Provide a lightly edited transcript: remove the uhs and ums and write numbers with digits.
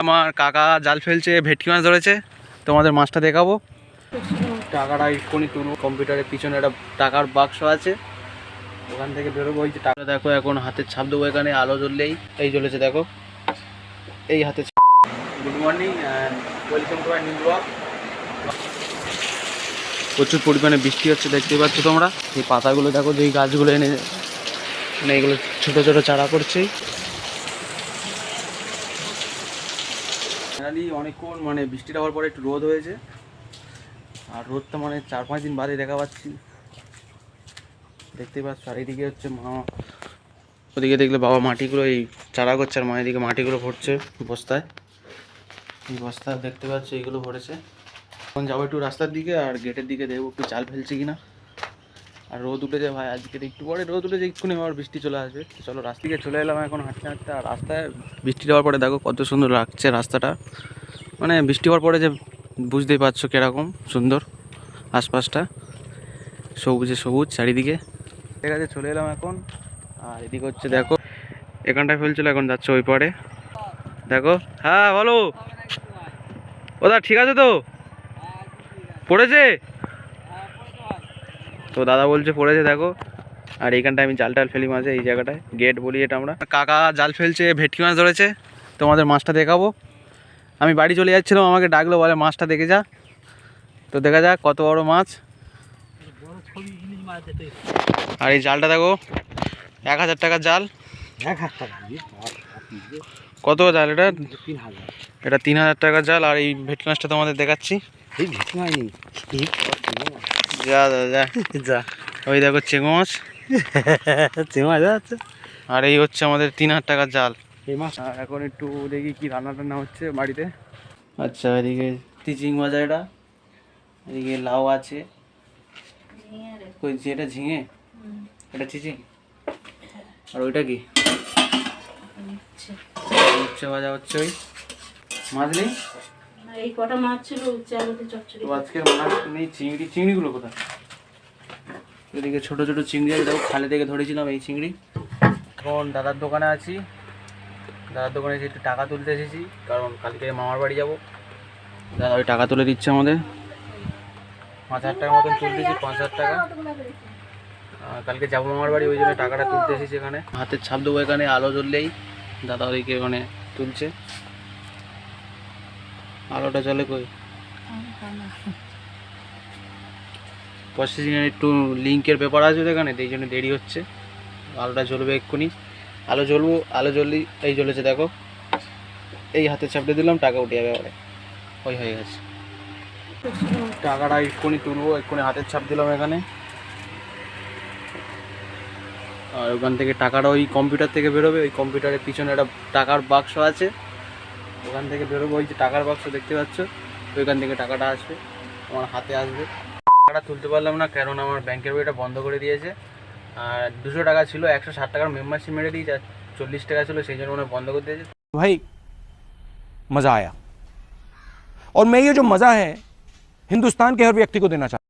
আমার কাকা জাল ফেলছে, ভেটকি মাছ ধরেছে, তোমাদের মাছটা দেখাবো। টাকাটা এক্ষুনি তুলবো, কম্পিউটারের পিছনে একটা টাকার বাক্স আছে, ওখান থেকে বেরোবো। ওই যে টাকা দেখো, এখন হাতের ছাপ দেবো এখানে, আলো জ্বললেই এই জ্বলেছে দেখো, এই হাতে। Good morning and welcome to my new blog. প্রচুর পরিমাণে বৃষ্টি হচ্ছে, দেখতে পাচ্ছ তোমরা। এই পাতাগুলো দেখো, যে এই গাছগুলো এনে মানে এগুলো ছোটো ছোটো চারা করছে। ফাইনালি অনেকক্ষণ মানে বৃষ্টিটা হওয়ার পরে একটু রোদ হয়েছে, আর রোদটা মানে 4-5 দিন বাদে দেখা পাচ্ছি, দেখতেই পাচ্ছ। আর এইদিকে হচ্ছে মা, ওদিকে দেখলে বাবা মাটিগুলো এই চারা করছে, আর মা এদিকে মাটিগুলো ভরছে বস্তায়। এই বস্তা দেখতে পাচ্ছ এইগুলো ভরেছে। এখন যাবো একটু রাস্তার দিকে, আর গেটের দিকে দেখবো একটু জাল ফেলছে কিনা। আর রোদ উঠেছে ভাই, আজকে একটু পরে রোদ উঠেছে, এক্ষুনি আবার বৃষ্টি চলে আসবে। চলো রাস্তা দিকে চলে এলাম এখন হাঁটতে হাঁটতে। আর রাস্তায় বৃষ্টি দেওয়ার পরে দেখো কত সুন্দর লাগছে রাস্তাটা, মানে বৃষ্টি হওয়ার পরে যে বুঝতেই পারছো কিরকম সুন্দর আশপাশটা, সবুজে সবুজ চারিদিকে। ঠিক আছে, চলে এলাম এখন। আর এদিকে হচ্ছে দেখো, এখানটায় ফেলছিল, এখন যাচ্ছে ওই পারে দেখো। হ্যাঁ বলো ওদা, ঠিক আছে তো? পড়েছে তো, দাদা বলছে পড়েছে দেখো। আর এইখানটায় আমি জাল টাল ফেলি মাঝে, এই জায়গাটায় গেট বলি এটা আমরা। কাকা জাল ফেলছে, ভেটকি মাছ ধরেছে, তোমাদের মাছটা দেখাবো। আমি বাড়ি চলে যাচ্ছিলাম, আমাকে ডাকলো, বলে মাছটা দেখে যা। তো দেখা যাক কত বড় মাছ। আর এই জালটা দেখো, 1000 টাকার জাল। 1000 টাকা? কত জাল এটা? এটা 3000 টাকার জাল। আর এই ভেটকি মাছটা তোমাদের দেখাচ্ছি। এই ভেটকি মাছ নেই, যা যা যা যা, ওই দেখো চেঙ্গো মাছ। চেঙ্গো মাছ আছে। আর এই হচ্ছে আমাদের 3000 টাকার জাল। এই মাছ এখন একটু দেখি কি রান্না টান্না হচ্ছে বাড়িতে। আচ্ছা, এদিকে চিচিং ভাজা, এটা এদিকে লাউ আছে, ওই যেটা ঝিঙে, এটা চিচিং। আর ওইটা কি উচ্ছে ভাজা হচ্ছে। ওই মাছ নেই, এই কটা মাছ ছিল উচ্ছে আলুতে চচ্চড়ি। তো আজকে মাছ নেই। চিংড়িগুলো কোথায়? এদিকে ছোট ছোট চিংড়ি আছে দেখো, খালে থেকে ধরেছিলাম এই চিংড়ি। এখন দাদার দোকানে আছি, দাদার দোকানে এসে একটু টাকা তুলতে এসেছি, কারণ কালকে মামার বাড়ি যাব। দাদা ওই টাকা তুলে দিচ্ছে আমাদের, 5000 টাকার মতন তুলতেছি, 5000 টাকা। কালকে যাবো মামার বাড়ি, ওই জন্য টাকাটা তুলতে এসেছি এখানে। হাতের ছাপ দেবো এখানে, আলো জ্বললেই দাদা ওইকে ওখানে তুলছে। আলোটা জ্বলে কই? প্রসেসিংয়ের একটু লিঙ্কের ব্যাপার আছে এখানে, এই জন্য দেরি হচ্ছে। আলোটা জ্বলবে এক্ষুনি, আলো জ্বললেই এই জ্বলেছে দেখো। এই হাতের ছাপটা দিলাম, টাকা উঠে যাবে এবারে। ওই হয়ে গেছে, টাকাটা এক্ষুনি তুলবো, এক্ষুনি হাতের ছাপ দিলাম এখানে। আর ওখান থেকে টাকাটা ওই কম্পিউটার থেকে বেরোবে, ওই কম্পিউটারের পিছনে একটা টাকার বাক্স আছে, ওখান থেকে বেরোবে। ওই যে টাকার বাক্স দেখতে পাচ্ছ, ওইখান থেকে টাকাটা আসবে, আমার হাতে আসবে। টাকাটা তুলতে পারলাম না, কারণ আমার ব্যাংকের বইটা বন্ধ করে দিয়েছে। আর 200 টাকা ছিল, 160 টাকার মেম্বারশিপ মেরে দিয়েছে, 40 টাকা ছিল, সেই জন্য বন্ধ করে দিয়েছে। भाई मजा आया, और मैं ये जो मजा है हिंदुस्तान के हर व्यक्ति को देना चाहता हूं।